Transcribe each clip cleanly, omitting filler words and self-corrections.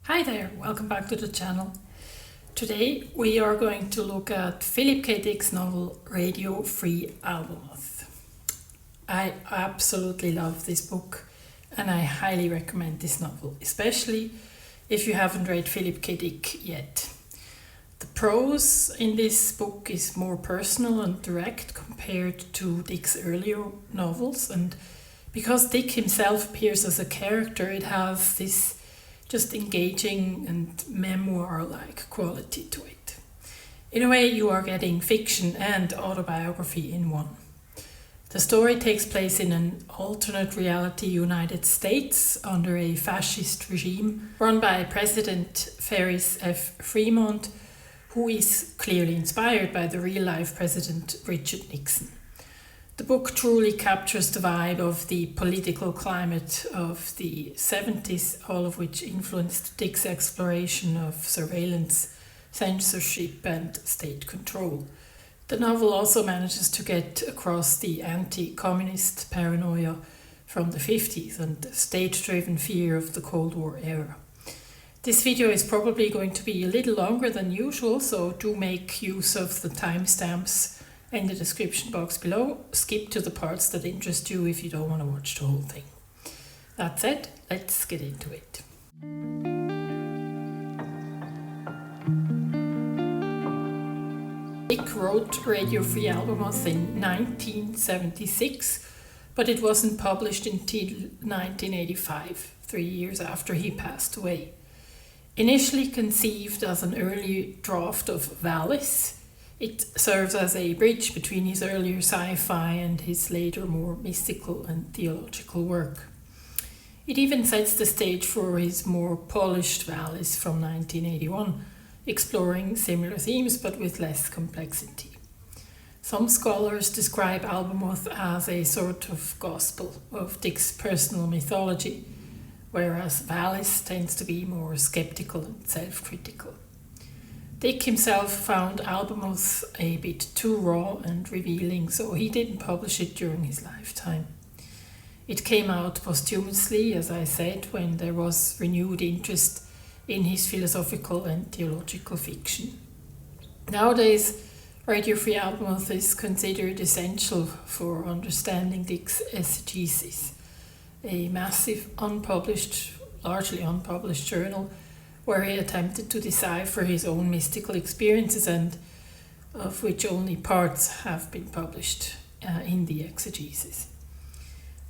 Hi there, welcome back to the channel. Today we are going to look at Philip K. Dick's novel Radio Free Albemuth. I absolutely love this book and I highly recommend this novel, especially if you haven't read Philip K. Dick yet. The prose in this book is more personal and direct compared to Dick's earlier novels, and because Dick himself appears as a character, it has this just engaging and memoir-like quality to it. In a way, you are getting fiction and autobiography in one. The story takes place in an alternate reality United States under a fascist regime run by President Ferris F. Fremont, who is clearly inspired by the real-life President Richard Nixon. The book truly captures the vibe of the political climate of the 70s, all of which influenced Dick's exploration of surveillance, censorship and state control. The novel also manages to get across the anti-communist paranoia from the 50s and the state-driven fear of the Cold War era. This video is probably going to be a little longer than usual, so do make use of the timestamps in the description box below. Skip to the parts that interest you if you don't want to watch the whole thing. That said, let's get into it. Dick wrote Radio Free Albemuth in 1976, but it wasn't published until 1985, 3 years after he passed away. Initially conceived as an early draft of VALIS, it serves as a bridge between his earlier sci-fi and his later more mystical and theological work. It even sets the stage for his more polished VALIS from 1981, exploring similar themes but with less complexity. Some scholars describe Albemuth as a sort of gospel of Dick's personal mythology, whereas VALIS tends to be more skeptical and self-critical. Dick himself found Albemuth a bit too raw and revealing, so he didn't publish it during his lifetime. It came out posthumously, as I said, when there was renewed interest in his philosophical and theological fiction. Nowadays, Radio Free Albemuth is considered essential for understanding Dick's exegesis, a massive largely unpublished journal where he attempted to decipher his own mystical experiences and of which only parts have been published in the exegesis.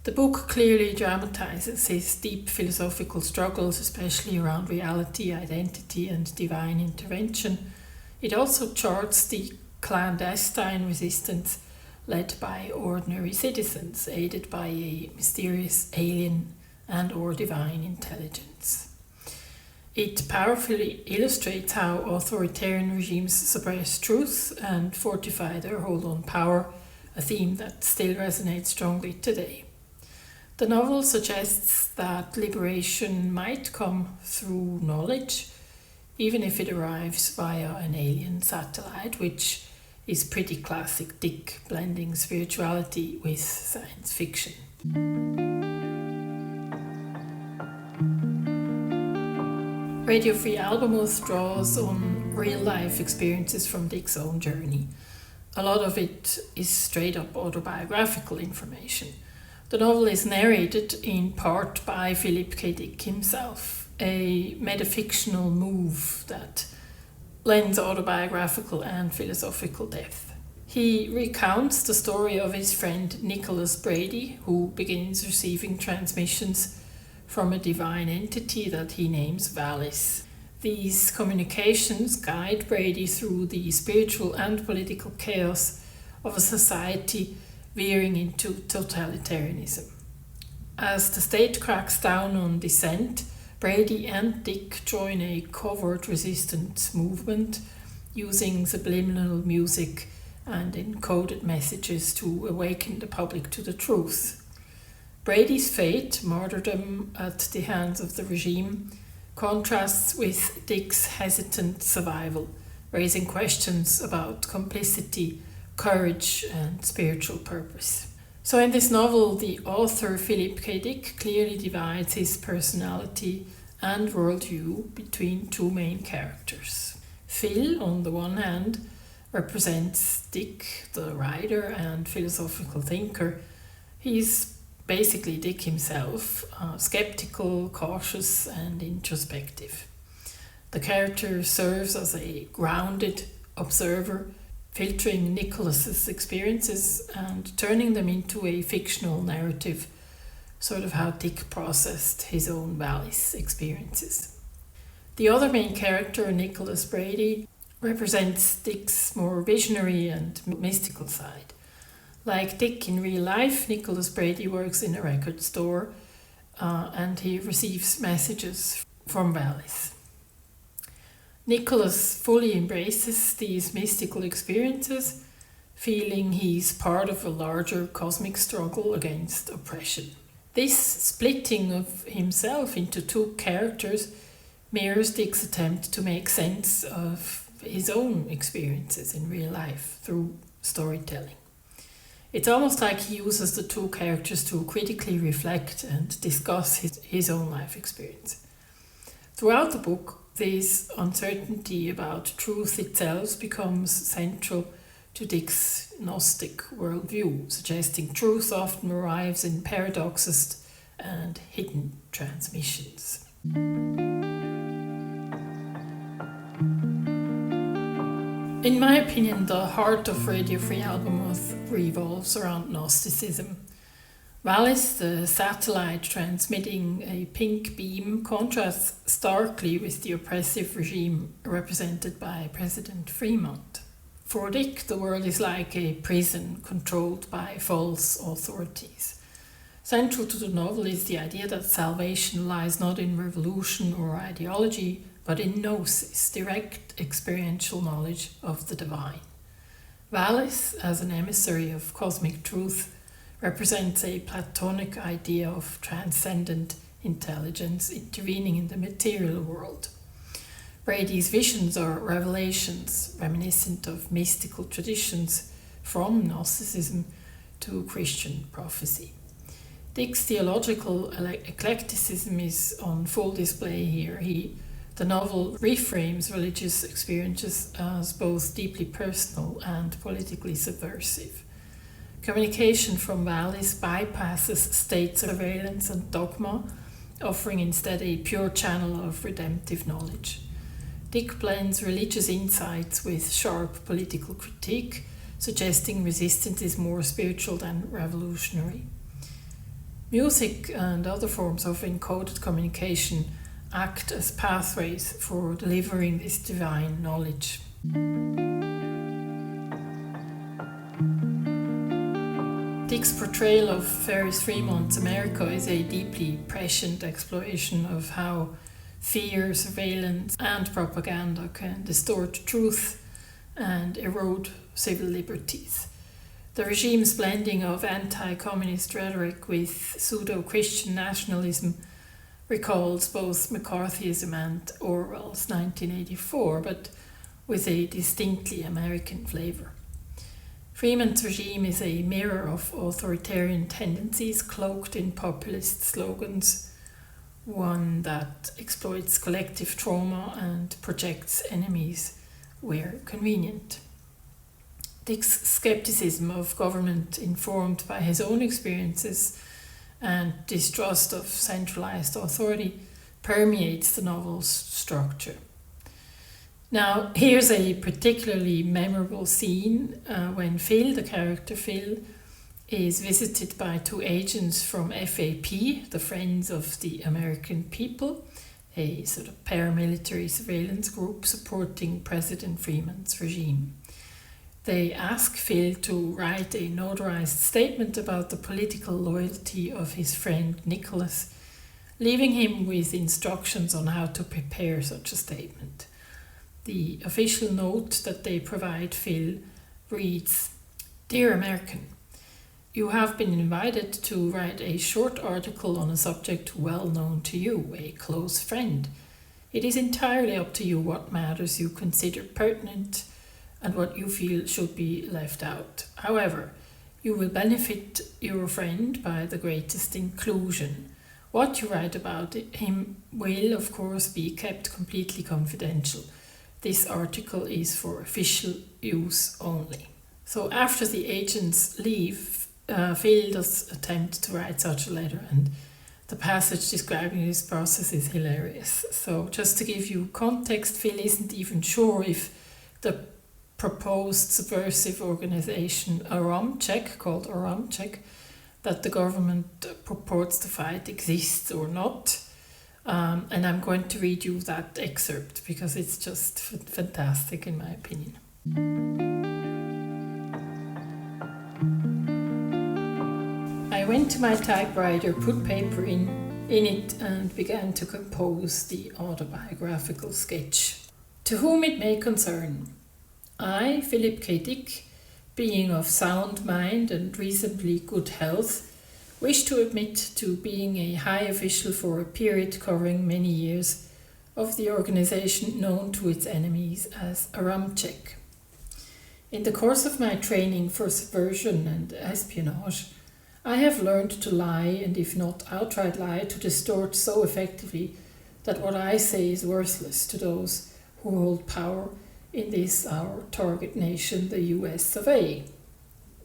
The book clearly dramatizes his deep philosophical struggles, especially around reality, identity and divine intervention. It also charts the clandestine resistance led by ordinary citizens, aided by a mysterious alien and/or divine intelligence. It powerfully illustrates how authoritarian regimes suppress truth and fortify their hold on power, a theme that still resonates strongly today. The novel suggests that liberation might come through knowledge, even if it arrives via an alien satellite, which is pretty classic Dick, blending spirituality with science fiction. Radio Free Albemuth draws on real-life experiences from Dick's own journey. A lot of it is straight-up autobiographical information. The novel is narrated in part by Philip K. Dick himself, a metafictional move that lends autobiographical and philosophical depth. He recounts the story of his friend Nicholas Brady, who begins receiving transmissions from a divine entity that he names VALIS. These communications guide Brady through the spiritual and political chaos of a society veering into totalitarianism. As the state cracks down on dissent, Brady and Dick join a covert resistance movement using subliminal music and encoded messages to awaken the public to the truth. Brady's fate, martyrdom at the hands of the regime, contrasts with Dick's hesitant survival, raising questions about complicity, courage, and spiritual purpose. So in this novel, the author Philip K. Dick clearly divides his personality and worldview between two main characters. Phil, on the one hand, represents Dick, the writer and philosophical thinker. He's basically Dick himself, skeptical, cautious, and introspective. The character serves as a grounded observer, filtering Nicholas's experiences and turning them into a fictional narrative, sort of how Dick processed his own VALIS experiences. The other main character, Nicholas Brady, represents Dick's more visionary and mystical side. Like Dick in real life, Nicholas Brady works in a record store and he receives messages from VALIS. Nicholas fully embraces these mystical experiences, feeling he's part of a larger cosmic struggle against oppression. This splitting of himself into two characters mirrors Dick's attempt to make sense of his own experiences in real life through storytelling. It's almost like he uses the two characters to critically reflect and discuss his own life experience. Throughout the book, this uncertainty about truth itself becomes central to Dick's Gnostic worldview, suggesting truth often arrives in paradoxes and hidden transmissions. In my opinion, the heart of Radio Free Albemuth revolves around Gnosticism. VALIS, the satellite transmitting a pink beam, contrasts starkly with the oppressive regime represented by President Fremont. For Dick, the world is like a prison controlled by false authorities. Central to the novel is the idea that salvation lies not in revolution or ideology, but in Gnosis, direct experiential knowledge of the divine. VALIS, as an emissary of cosmic truth, represents a Platonic idea of transcendent intelligence intervening in the material world. Brady's visions are revelations reminiscent of mystical traditions from Gnosticism to Christian prophecy. Dick's theological eclecticism is on full display here. The novel reframes religious experiences as both deeply personal and politically subversive. Communication from VALIS bypasses state surveillance and dogma, offering instead a pure channel of redemptive knowledge. Dick blends religious insights with sharp political critique, suggesting resistance is more spiritual than revolutionary. Music and other forms of encoded communication act as pathways for delivering this divine knowledge. Dick's portrayal of Ferris Fremont's America is a deeply prescient exploration of how fear, surveillance, and propaganda can distort truth and erode civil liberties. The regime's blending of anti-communist rhetoric with pseudo-Christian nationalism recalls both McCarthyism and Orwell's 1984, but with a distinctly American flavour. Fremont's regime is a mirror of authoritarian tendencies cloaked in populist slogans, one that exploits collective trauma and projects enemies where convenient. Dick's skepticism of government, informed by his own experiences and distrust of centralized authority, permeates the novel's structure. Now, here's a particularly memorable scene when Phil, the character Phil, is visited by two agents from FAP, the Friends of the American People, a sort of paramilitary surveillance group supporting President Fremont's regime. They ask Phil to write a notarized statement about the political loyalty of his friend Nicholas, leaving him with instructions on how to prepare such a statement. The official note that they provide Phil reads, "Dear American, you have been invited to write a short article on a subject well known to you, a close friend. It is entirely up to you what matters you consider pertinent and what you feel should be left out. However, you will benefit your friend by the greatest inclusion. What you write about him will, of course, be kept completely confidential. This article is for official use only. So after the agents leave, Phil does attempt to write such a letter, and the passage describing this process is hilarious. So just to give you context, Phil isn't even sure if the proposed subversive organization Aramchek, called Aramchek, that the government purports to fight exists or not. And I'm going to read you that excerpt because it's just fantastic in my opinion. I went to my typewriter, put paper in it, and began to compose the autobiographical sketch. To whom it may concern, I, Philip K. Dick, being of sound mind and reasonably good health, wish to admit to being a high official for a period covering many years of the organization known to its enemies as Aramchek. In the course of my training for subversion and espionage, I have learned to lie, and if not outright lie, to distort so effectively that what I say is worthless to those who hold power in this our target nation, the US of A.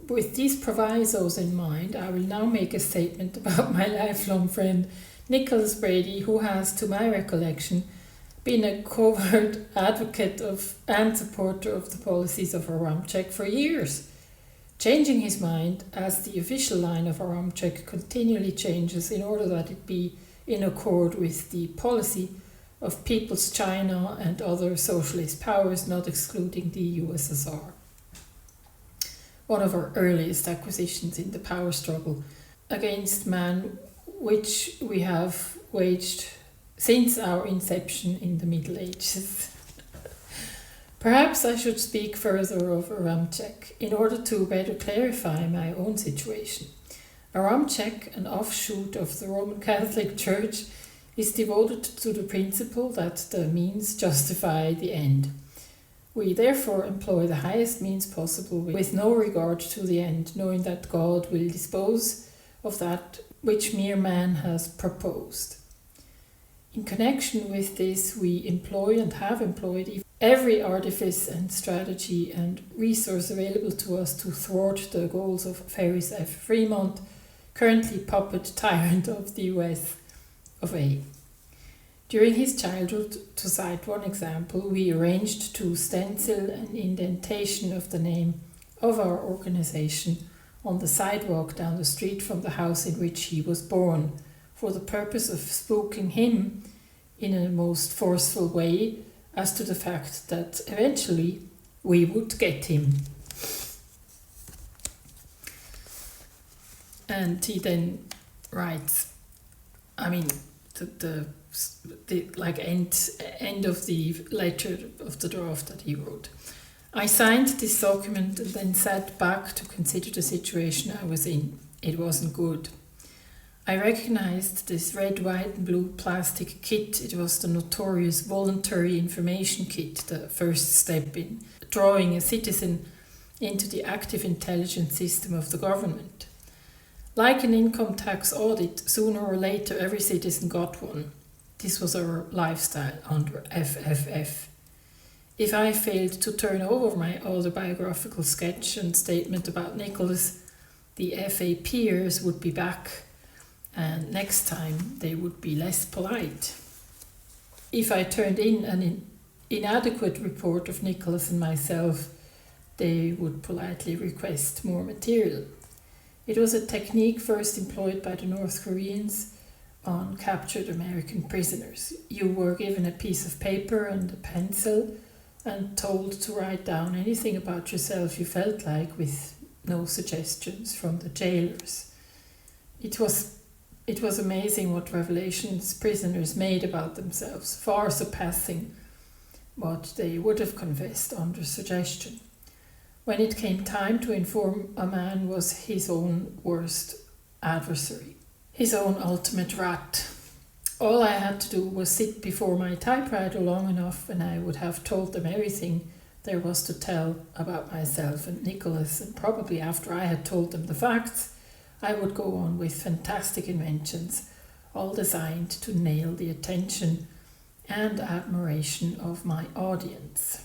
With these provisos in mind, I will now make a statement about my lifelong friend Nicholas Brady, who has, to my recollection, been a covert advocate of and supporter of the policies of Aramchek for years, changing his mind as the official line of Aramchek continually changes in order that it be in accord with the policy of People's China and other socialist powers, not excluding the USSR. One of our earliest acquisitions in the power struggle against man, which we have waged since our inception in the Middle Ages. Perhaps I should speak further of Aramchek in order to better clarify my own situation. Aramchek, an offshoot of the Roman Catholic Church, is devoted to the principle that the means justify the end. We therefore employ the highest means possible with no regard to the end, knowing that God will dispose of that which mere man has proposed. In connection with this, we employ and have employed every artifice and strategy and resource available to us to thwart the goals of Ferris F. Fremont, currently puppet tyrant of the US of A. During his childhood, to cite one example, we arranged to stencil an indentation of the name of our organization on the sidewalk down the street from the house in which he was born, for the purpose of spooking him in a most forceful way as to the fact that eventually we would get him. And he then writes, the end of the letter of the draft that he wrote. I signed this document and then sat back to consider the situation I was in. It wasn't good. I recognized this red, white and blue plastic kit. It was the notorious voluntary information kit, the first step in drawing a citizen into the active intelligence system of the government. Like an income tax audit, sooner or later every citizen got one. This was our lifestyle under FFF. If I failed to turn over my autobiographical sketch and statement about Nicholas, the FA peers would be back, and next time they would be less polite. If I turned in an inadequate report of Nicholas and myself, they would politely request more material. It was a technique first employed by the North Koreans on captured American prisoners. You were given a piece of paper and a pencil and told to write down anything about yourself you felt like, with no suggestions from the jailers. It was amazing what revelations prisoners made about themselves, far surpassing what they would have confessed under suggestion. When it came time to inform, a man was his own worst adversary, his own ultimate rat. All I had to do was sit before my typewriter long enough and I would have told them everything there was to tell about myself and Nicholas, and probably after I had told them the facts, I would go on with fantastic inventions all designed to nail the attention and admiration of my audience.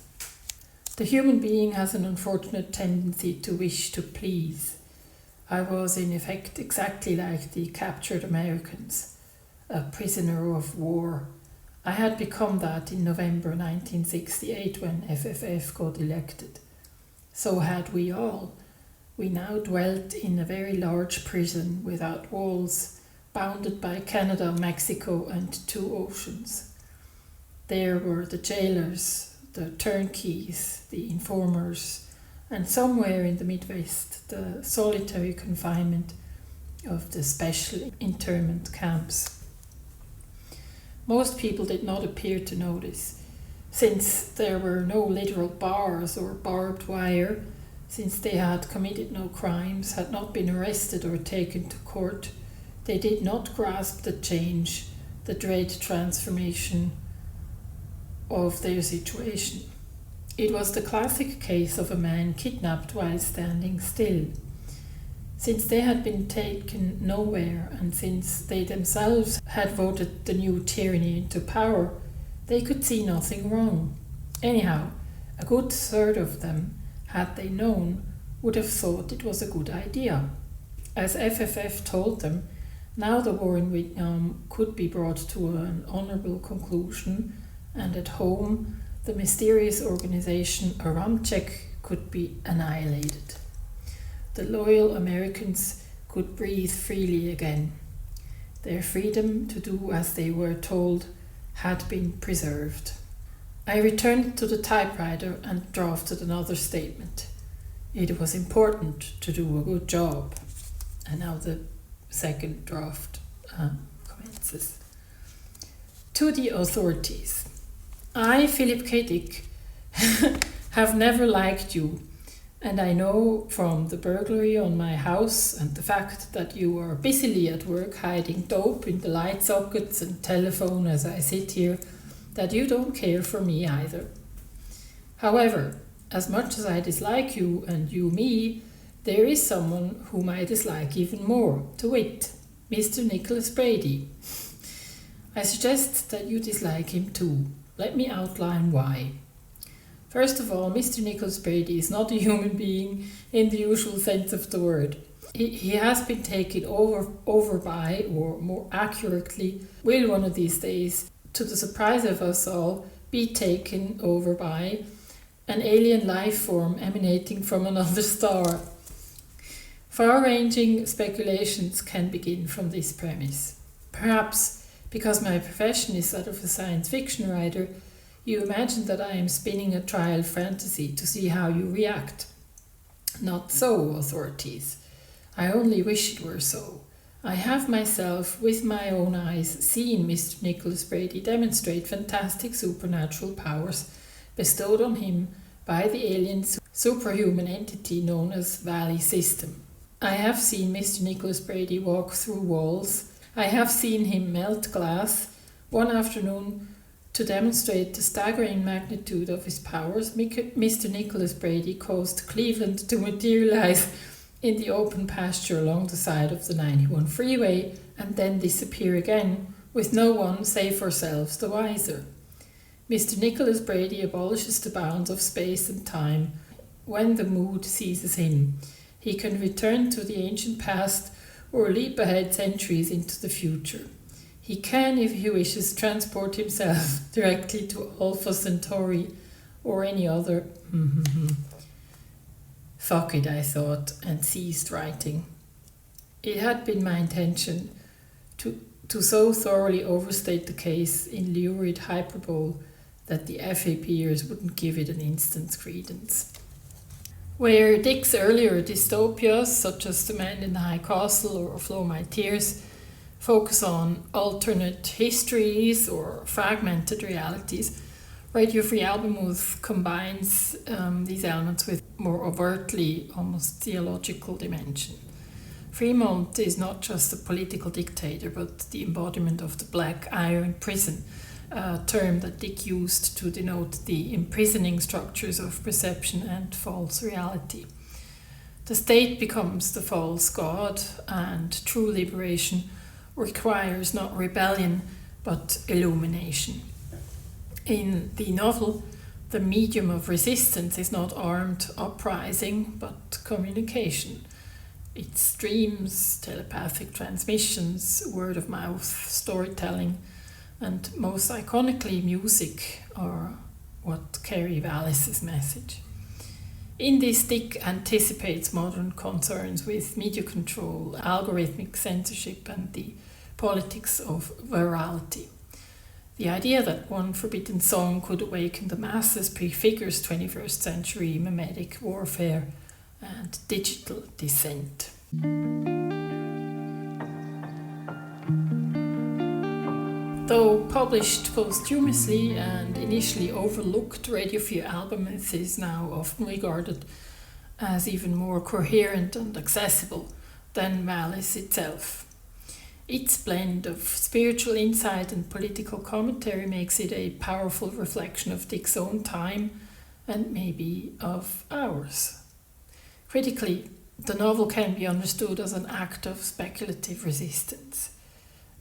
The human being has an unfortunate tendency to wish to please. I was in effect exactly like the captured Americans, a prisoner of war. I had become that in November 1968 when FFF got elected. So had we all. We now dwelt in a very large prison without walls, bounded by Canada, Mexico, and 2 oceans. There were the jailers, the turnkeys, the informers, and somewhere in the Midwest, the solitary confinement of the special internment camps. Most people did not appear to notice, since there were no literal bars or barbed wire, since they had committed no crimes, had not been arrested or taken to court. They did not grasp the change, the dread transformation of their situation. It was the classic case of a man kidnapped while standing still. Since they had been taken nowhere, and since they themselves had voted the new tyranny into power, they could see nothing wrong. Anyhow, a good third of them, had they known, would have thought it was a good idea. As FFF told them, now the war in Vietnam could be brought to an honourable conclusion, and at home the mysterious organisation Aramchek could be annihilated. The loyal Americans could breathe freely again. Their freedom to do as they were told had been preserved. I returned to the typewriter and drafted another statement. It was important to do a good job. And now the second draft commences. To the authorities. I, Philip K. Dick, have never liked you, and I know from the burglary on my house and the fact that you are busily at work hiding dope in the light sockets and telephone as I sit here, that you don't care for me either. However, as much as I dislike you and you me, there is someone whom I dislike even more, to wit, Mr. Nicholas Brady. I suggest that you dislike him too. Let me outline why. First of all, Mr. Nicholas Brady is not a human being in the usual sense of the word. He has been taken over by, or more accurately, will one of these days, to the surprise of us all, be taken over by an alien life form emanating from another star. Far-ranging speculations can begin from this premise. Perhaps because my profession is that of a science fiction writer, you imagine that I am spinning a trial fantasy to see how you react. Not so, authorities. I only wish it were so. I have myself, with my own eyes, seen Mr. Nicholas Brady demonstrate fantastic supernatural powers bestowed on him by the alien superhuman entity known as VALIS system. I have seen Mr. Nicholas Brady walk through walls. I have seen him melt glass. One afternoon, to demonstrate the staggering magnitude of his powers, Mr. Nicholas Brady caused Cleveland to materialize in the open pasture along the side of the 91 freeway and then disappear again, with no one save ourselves the wiser. Mr. Nicholas Brady abolishes the bounds of space and time when the mood seizes him. He can return to the ancient past or leap ahead centuries into the future. He can, if he wishes, transport himself directly to Alpha Centauri or any other... Fuck it, I thought, and ceased writing. It had been my intention to so thoroughly overstate the case in lurid hyperbole that the FAPers wouldn't give it an instant's credence. Where Dick's earlier dystopias, such as The Man in the High Castle or Flow My Tears, focus on alternate histories or fragmented realities, Radio Free Albemuth combines these elements with more overtly, almost theological dimension. Fremont is not just a political dictator, but the embodiment of the black iron prison, a term that Dick used to denote the imprisoning structures of perception and false reality. The state becomes the false god, and true liberation requires not rebellion but illumination. In the novel, the medium of resistance is not armed uprising but communication. It's dreams, telepathic transmissions, word of mouth, storytelling, and most iconically music are what carry VALIS's message. In this, Dick anticipates modern concerns with media control, algorithmic censorship, and the politics of virality. The idea that one forbidden song could awaken the masses prefigures 21st century mimetic warfare and digital dissent. Though published posthumously and initially overlooked, Radio Fear Albemuth is now often regarded as even more coherent and accessible than VALIS itself. Its blend of spiritual insight and political commentary makes it a powerful reflection of Dick's own time and maybe of ours. Critically, the novel can be understood as an act of speculative resistance.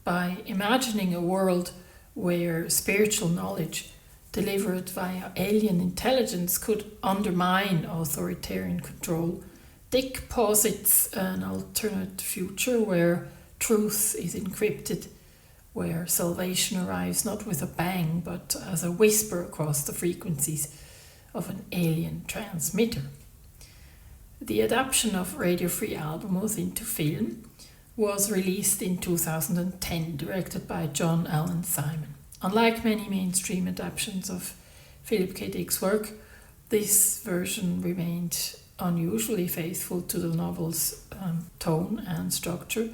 By imagining a world where spiritual knowledge delivered via alien intelligence could undermine authoritarian control, Dick posits an alternate future where truth is encrypted, where salvation arrives not with a bang but as a whisper across the frequencies of an alien transmitter. The adaptation of Radio Free Albemuth into film was released in 2010, directed by John Allen Simon. Unlike many mainstream adaptations of Philip K. Dick's work, this version remained unusually faithful to the novel's tone and structure,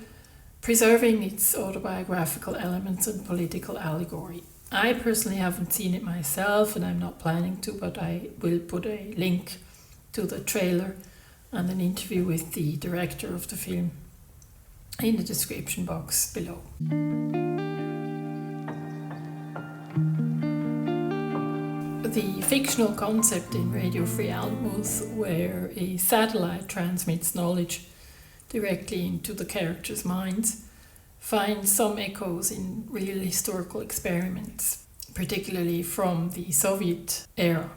preserving its autobiographical elements and political allegory. I personally haven't seen it myself, and I'm not planning to, but I will put a link to the trailer and an interview with the director of the film in the description box below. The fictional concept in Radio Free Albemuth, where a satellite transmits knowledge directly into the characters' minds, finds some echoes in real historical experiments, particularly from the Soviet era.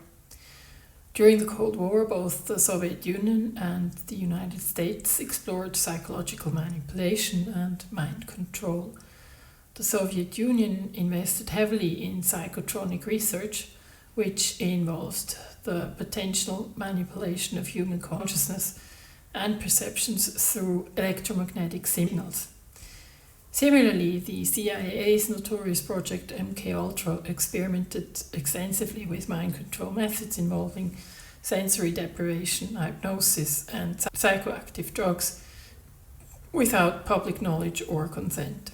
During the Cold War, both the Soviet Union and the United States explored psychological manipulation and mind control. The Soviet Union invested heavily in psychotronic research, which involved the potential manipulation of human consciousness and perceptions through electromagnetic signals. Similarly, the CIA's notorious project MKUltra experimented extensively with mind control methods involving sensory deprivation, hypnosis, and psychoactive drugs without public knowledge or consent.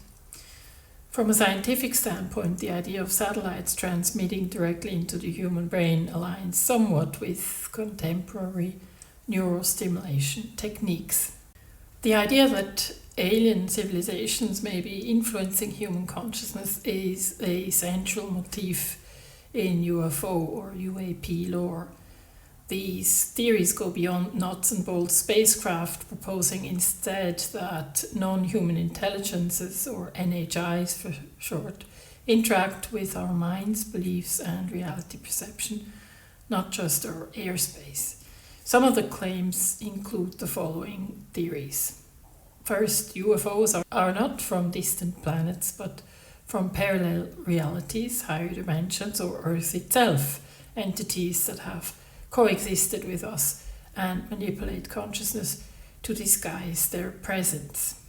From a scientific standpoint, the idea of satellites transmitting directly into the human brain aligns somewhat with contemporary neurostimulation techniques. The idea that alien civilizations may be influencing human consciousness is a central motif in UFO or UAP lore. These theories go beyond nuts and bolts spacecraft, proposing instead that non-human intelligences, or NHIs for short, interact with our minds, beliefs, and reality perception, not just our airspace. Some of the claims include the following theories. First, UFOs are not from distant planets, but from parallel realities, higher dimensions, or Earth itself, entities that have coexisted with us and manipulate consciousness to disguise their presence.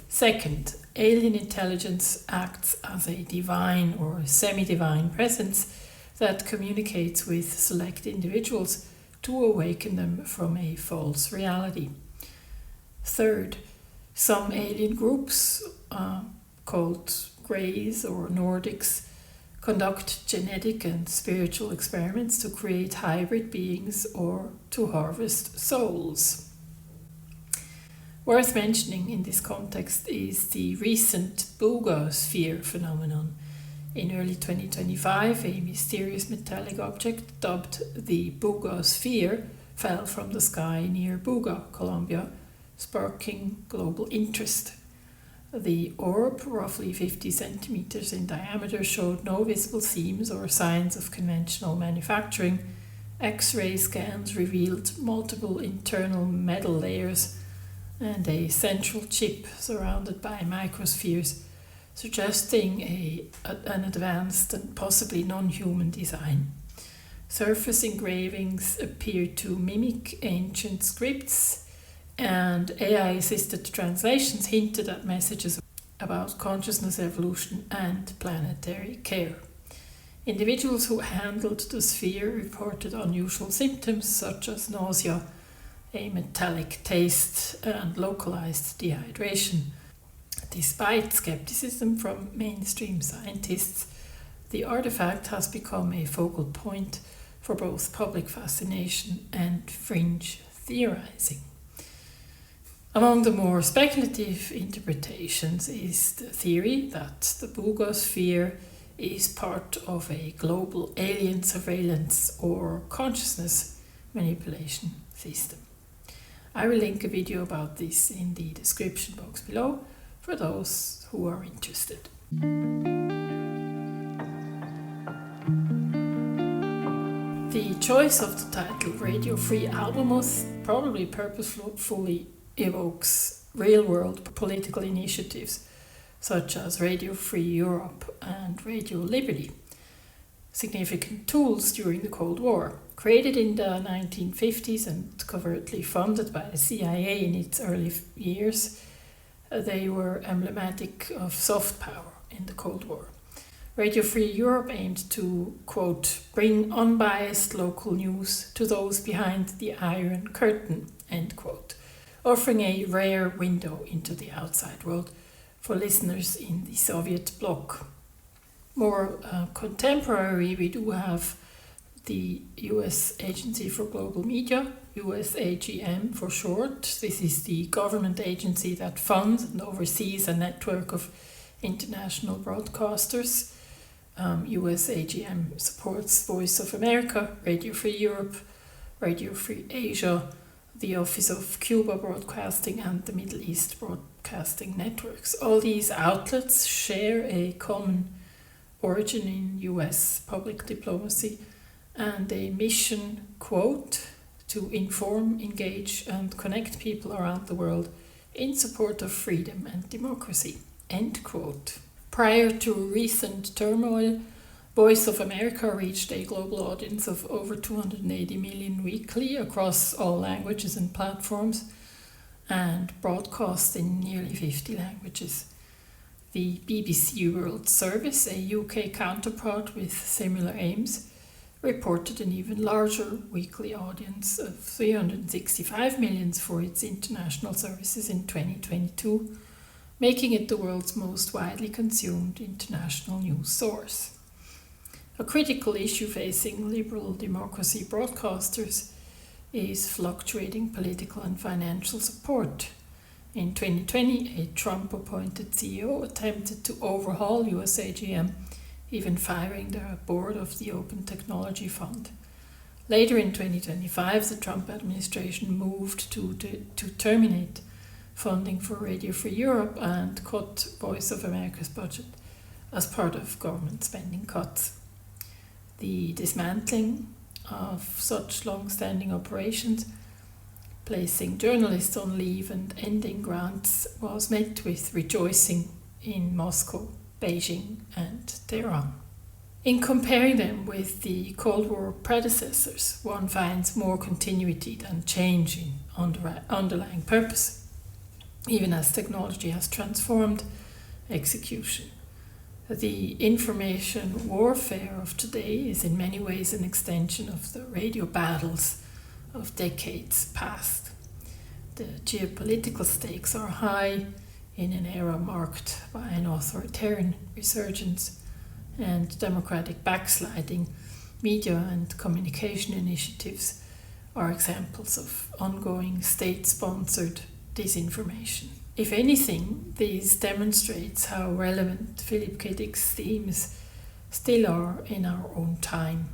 Second, alien intelligence acts as a divine or semi-divine presence that communicates with select individuals to awaken them from a false reality. Third, some alien groups, called Greys or Nordics, conduct genetic and spiritual experiments to create hybrid beings or to harvest souls. Worth mentioning in this context is the recent boogosphere phenomenon. In early 2025, a mysterious metallic object dubbed the boogosphere fell from the sky near Buga, Colombia, sparking global interest. The orb, roughly 50 centimeters in diameter, showed no visible seams or signs of conventional manufacturing. X-ray scans revealed multiple internal metal layers and a central chip surrounded by microspheres, suggesting an advanced and possibly non-human design. Surface engravings appeared to mimic ancient scripts, and AI-assisted translations hinted at messages about consciousness evolution and planetary care. Individuals who handled the sphere reported unusual symptoms such as nausea, a metallic taste, and localized dehydration. Despite skepticism from mainstream scientists, the artifact has become a focal point for both public fascination and fringe theorizing. Among the more speculative interpretations is the theory that the Bugosphere is part of a global alien surveillance or consciousness manipulation system. I will link a video about this in the description box below for those who are interested. The choice of the title Radio Free Albemuth probably purposefully evokes real-world political initiatives such as Radio Free Europe and Radio Liberty, significant tools during the Cold War. Created in the 1950s and covertly funded by the CIA in its early years, they were emblematic of soft power in the Cold War. Radio Free Europe aimed to, quote, bring unbiased local news to those behind the Iron Curtain, end quote, offering a rare window into the outside world for listeners in the Soviet bloc. More contemporary, we do have the US Agency for Global Media, USAGM for short. This is the government agency that funds and oversees a network of international broadcasters. USAGM supports Voice of America, Radio Free Europe, Radio Free Asia, the Office of Cuba Broadcasting, and the Middle East Broadcasting Networks. All these outlets share a common origin in US public diplomacy and a mission, quote, to inform, engage, and connect people around the world in support of freedom and democracy, end quote. Prior to recent turmoil, Voice of America reached a global audience of over 280 million weekly across all languages and platforms, and broadcast in nearly 50 languages. The BBC World Service, a UK counterpart with similar aims, reported an even larger weekly audience of 365 million for its international services in 2022, making it the world's most widely consumed international news source. A critical issue facing liberal democracy broadcasters is fluctuating political and financial support. In 2020, a Trump-appointed CEO attempted to overhaul USAGM, even firing the board of the Open Technology Fund. Later in 2025, the Trump administration moved to terminate funding for Radio Free Europe and cut Voice of America's budget as part of government spending cuts. The dismantling of such long-standing operations, placing journalists on leave and ending grants, was met with rejoicing in Moscow, Beijing, and Tehran. In comparing them with the Cold War predecessors, one finds more continuity than change in underlying purpose, even as technology has transformed execution. The information warfare of today is in many ways an extension of the radio battles of decades past. The geopolitical stakes are high in an era marked by an authoritarian resurgence and democratic backsliding. Media and communication initiatives are examples of ongoing state-sponsored disinformation. If anything, this demonstrates how relevant Philip K. Dick's themes still are in our own time.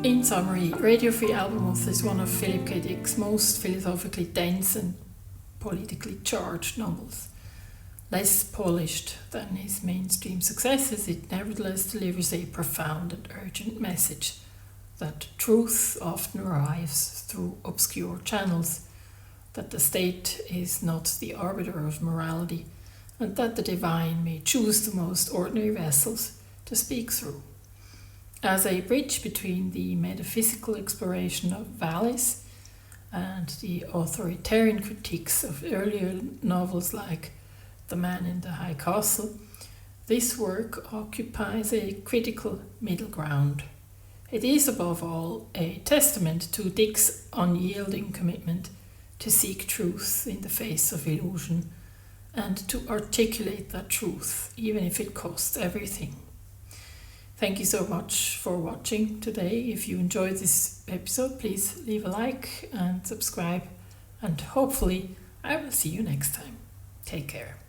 In summary, Radio Free Albemuth is one of Philip K. Dick's most philosophically dense and politically charged novels. Less polished than his mainstream successes, it nevertheless delivers a profound and urgent message that truth often arrives through obscure channels, that the state is not the arbiter of morality, and that the divine may choose the most ordinary vessels to speak through. As a bridge between the metaphysical exploration of VALIS and the authoritarian critiques of earlier novels like The Man in the High Castle, this work occupies a critical middle ground. It is above all a testament to Dick's unyielding commitment to seek truth in the face of illusion and to articulate that truth even if it costs everything. Thank you so much for watching today. If you enjoyed this episode, please leave a like and subscribe, and hopefully I will see you next time. Take care.